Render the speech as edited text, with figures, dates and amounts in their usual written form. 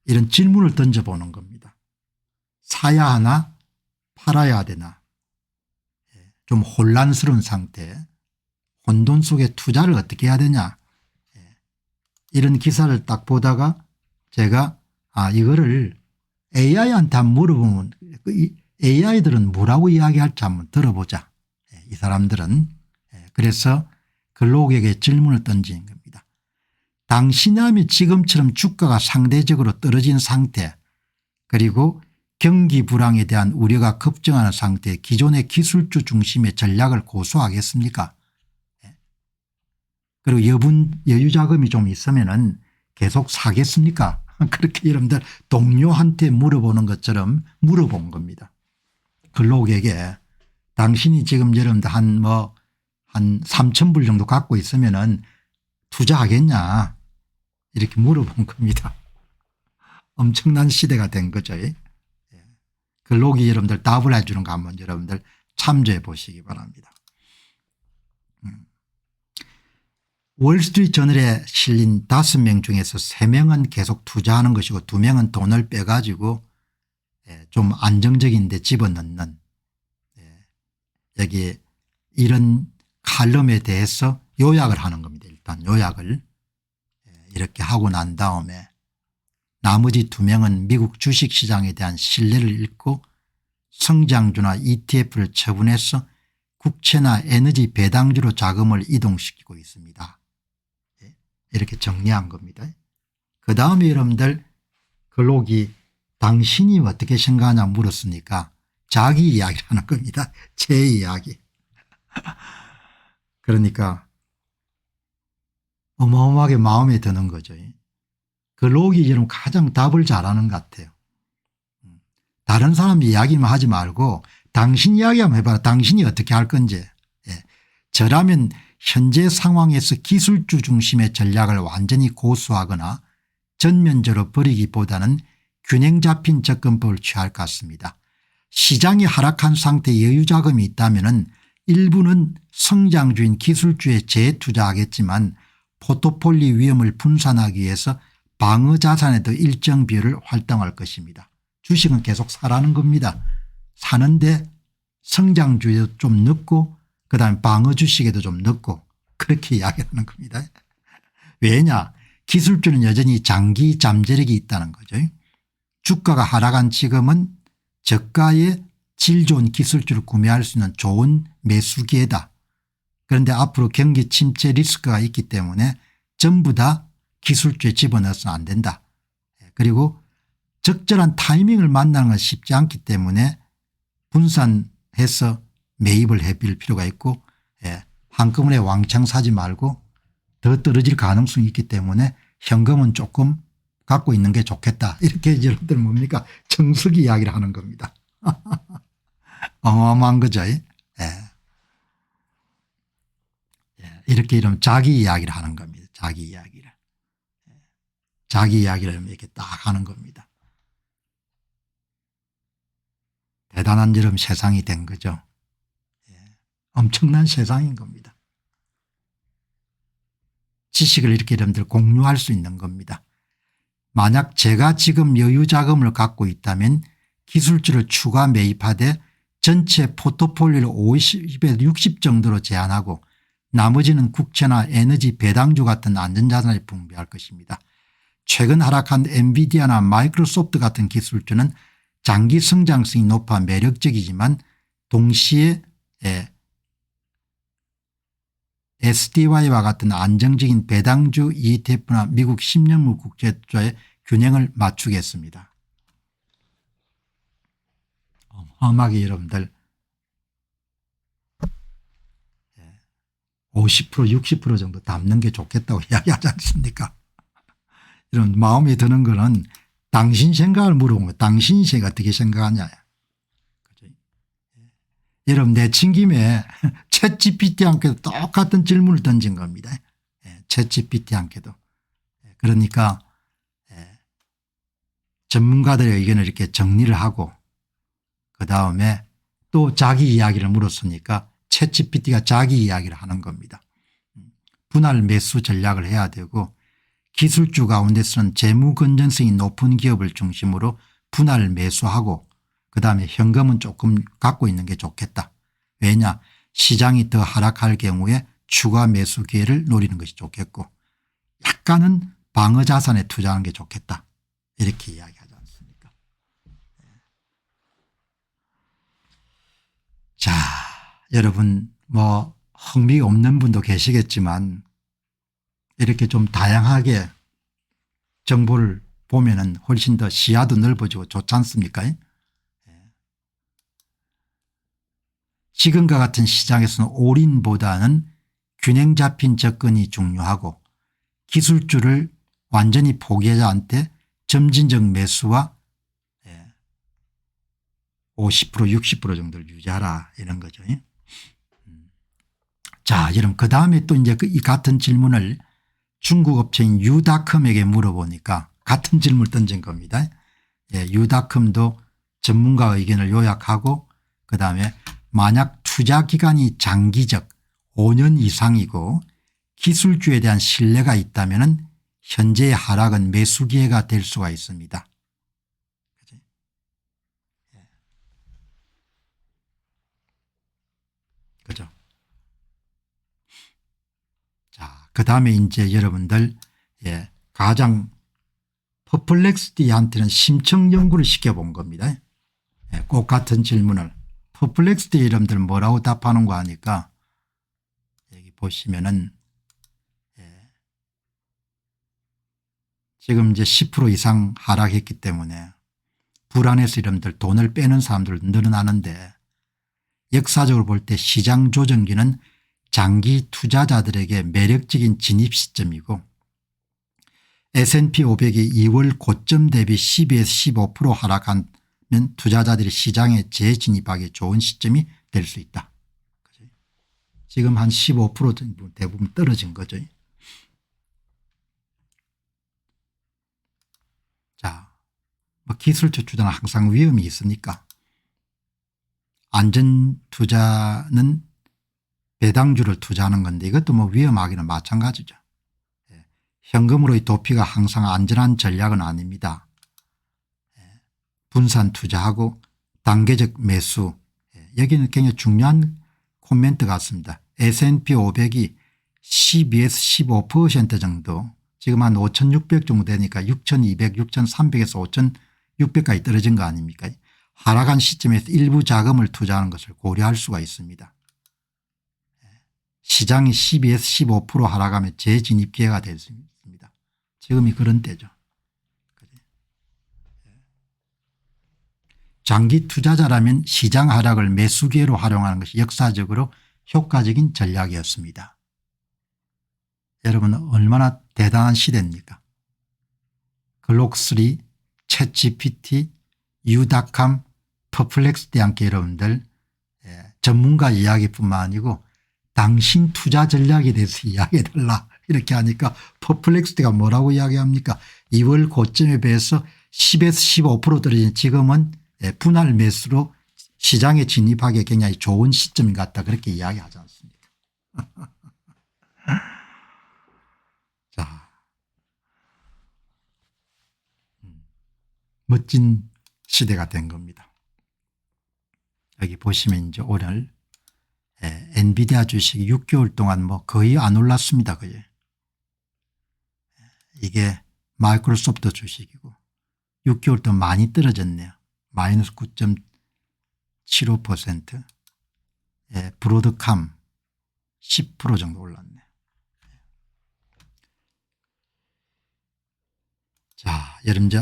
이런 질문을 던져보는 겁니다. 사야 하나 팔아야 되나, 좀 혼란스러운 상태, 혼돈 속에 투자를 어떻게 해야 되냐, 이런 기사를 딱 보다가 제가 이거를 AI한테 한번 물어보면 AI들은 뭐라고 이야기할지 한번 들어보자. 이 사람들은. 그래서 글록에게 질문을 던진 겁니다. 당신이라면 지금처럼 주가가 상대적으로 떨어진 상태, 그리고 경기 불황에 대한 우려가 급증하는 상태에 기존의 기술주 중심의 전략을 고수하겠습니까? 그리고 여유자금이 좀 있으면은 계속 사겠습니까? 그렇게 여러분들 동료한테 물어보는 것처럼 물어본 겁니다. 글록에게 당신이 지금 여러분들 한 3,000불 정도 갖고 있으면은 투자하겠냐, 이렇게 물어본 겁니다. 엄청난 시대가 된 거죠. 글록이 여러분들 답을 해주는 거 한번 여러분들 참조해 보시기 바랍니다. 월스트리트 저널에 실린 5명 중에서 3명은 계속 투자하는 것이고 2명은 돈을 빼가지고 좀 안정적인 데 집어넣는, 여기 이런 칼럼에 대해서 요약을 하는 겁니다. 일단 요약을 이렇게 하고 난 다음에 나머지 2명은 미국 주식시장에 대한 신뢰를 잃고 성장주나 ETF를 처분해서 국채나 에너지 배당주로 자금을 이동시키고 있습니다. 이렇게 정리한 겁니다. 그다음에 여러분들 글록이 당신이 어떻게 생각하냐 물었으니까 자기 이야기를 하는 겁니다. 제 이야기. 그러니까 어마어마하게 마음에 드는 거죠. 글록이 여러분 가장 답을 잘하는 것 같아요. 다른 사람 이야기만 하지 말고 당신 이야기 한번 해봐라. 당신이 어떻게 할 건지. 저라면 현재 상황에서 기술주 중심의 전략을 완전히 고수하거나 전면적으로 버리기보다는 균형 잡힌 접근법을 취할 것 같습니다. 시장이 하락한 상태에 여유자금이 있다면 일부는 성장주인 기술주에 재투자하겠지만 포트폴리오 위험을 분산하기 위해서 방어자산에도 일정 비율을 활동할 것입니다. 주식은 계속 사라는 겁니다. 사는데 성장주에도 좀 넣고 그다음에 방어주식에도 좀 넣고 그렇게 이야기하는 겁니다. 왜냐, 기술주는 여전히 장기 잠재력이 있다는 거죠. 주가가 하락한 지금은 저가의 질 좋은 기술주를 구매할 수 있는 좋은 매수 기회다. 그런데 앞으로 경기 침체 리스크가 있기 때문에 전부 다 기술주에 집어넣어서는 안 된다. 그리고 적절한 타이밍을 만나는 건 쉽지 않기 때문에 분산해서 매입을 해볼 필요가 있고, 한꺼번에 왕창 사지 말고 더 떨어질 가능성이 있기 때문에 현금은 조금 갖고 있는 게 좋겠다. 이렇게 여러분들 뭡니까 정석이 이야기를 하는 겁니다. 어마어마한 거죠. 이렇게 이러면 자기 이야기를 하는 겁니다. 자기 이야기를. 자기 이야기를 이렇게 딱 하는 겁니다. 대단한 여러분 세상이 된 거죠. 엄청난 세상인 겁니다. 지식을 이렇게 여러분들 공유할 수 있는 겁니다. 만약 제가 지금 여유자금을 갖고 있다면 기술주를 추가 매입하되 전체 포트폴리오를 50에서 60 정도로 제한하고 나머지는 국채나 에너지 배당주 같은 안전자산을 분배할 것입니다. 최근 하락한 엔비디아나 마이크로소프트 같은 기술주는 장기 성장성이 높아 매력적이지만 동시에 SDY와 같은 안정적인 배당주 ETF나 미국 10년물 국채주의 균형을 맞추겠습니다. 어마어마하게 여러분들 50% 60% 정도 담는 게 좋겠다고 이야기하지 않습니까? 이런 마음에 드는 거는 당신 생각을 물어보면 당신이 어떻게 생각하냐. 여러분 내친 김에 챗GPT한테도 똑같은 질문을 던진 겁니다. 챗GPT한테도. 그러니까 전문가들의 의견을 이렇게 정리를 하고 그다음에 또 자기 이야기를 물었으니까 챗GPT가 자기 이야기를 하는 겁니다. 분할 매수 전략을 해야 되고 기술주 가운데서는 재무 건전성이 높은 기업을 중심으로 분할 매수하고 그다음에 현금은 조금 갖고 있는 게 좋겠다. 왜냐 시장이 더 하락할 경우에 추가 매수 기회를 노리는 것이 좋겠고 약간은 방어 자산에 투자하는 게 좋겠다. 이렇게 이야기하지 않습니까? 자, 여러분 뭐 흥미 없는 분도 계시겠지만 이렇게 좀 다양하게 정보를 보면은 훨씬 더 시야도 넓어지고 좋지 않습니까? 지금과 같은 시장에서는 올인보다는 균형 잡힌 접근이 중요하고 기술주를 완전히 포기하지 않되 점진적 매수와 50% 60% 정도를 유지하라 이런 거죠. 자, 여러분 그다음에 또 이제 이 같은 질문을 중국 업체인 유닷컴에게 물어보니까 같은 질문을 던진 겁니다. 유닷컴도 전문가 의견을 요약하고 그다음에 만약 투자 기간이 장기적 5년 이상이고 기술주에 대한 신뢰가 있다면 현재의 하락은 매수 기회가 될 수가 있습니다. 그죠? 자, 그다음에 이제 여러분들 가장 퍼플렉스티한테는 심층 연구를 시켜본 겁니다. 꼭 같은 질문을 퍼플렉스티 여러분들 뭐라고 답하는 거 아니까 여기 보시면은 지금 이제 10% 이상 하락했기 때문에 불안해서 여러분들 돈을 빼는 사람들 늘어나는데 역사적으로 볼 때 시장 조정기는 장기 투자자들에게 매력적인 진입 시점이고 S&P 500이 2월 고점 대비 12에서 15% 하락하면 투자자들이 시장에 재진입하기 좋은 시점이 될 수 있다. 지금 한 15% 대부분 떨어진 거죠. 자, 뭐 기술주 투자는 항상 위험이 있으니까 안전 투자는 배당주를 투자하는 건데 이것도 뭐 위험하기는 마찬가지죠. 현금으로의 도피가 항상 안전한 전략은 아닙니다. 분산 투자하고 단계적 매수 여기는 굉장히 중요한 코멘트 같습니다. S&P 500이 12에서 15% 정도 지금 한 5,600 정도 되니까 6,200, 6,300에서 5,600까지 떨어진 거 아닙니까? 하락한 시점에서 일부 자금을 투자하는 것을 고려할 수가 있습니다. 시장이 12에서 15% 하락하면 재진입 기회가 될 수 있습니다. 지금이 그런 때죠. 장기 투자자라면 시장 하락을 매수 기회로 활용하는 것이 역사적으로 효과적인 전략이었습니다. 여러분 얼마나 대단한 시대입니까? 글록3, 챗GPT, 유닷컴, 퍼플렉스티와 함께 여러분들 전문가 이야기뿐만 아니고 당신 투자 전략에 대해서 이야기해달라 이렇게 하니까 퍼플렉스티가 뭐라고 이야기합니까? 2월 고점에 비해서 10에서 15% 떨어진 지금은 분할 매수로 시장에 진입하기에 굉장히 좋은 시점인 것 같다 그렇게 이야기하지 않습니까? 자, 멋진 시대가 된 겁니다. 여기 보시면 이제 오늘 엔비디아 주식이 6개월 동안 뭐 거의 안 올랐습니다. 그죠? 이게 마이크로소프트 주식이고 6개월 동안 많이 떨어졌네요. 마이너스 9.75%, 브로드캄 10% 정도 올랐네요. 자, 여러분 이제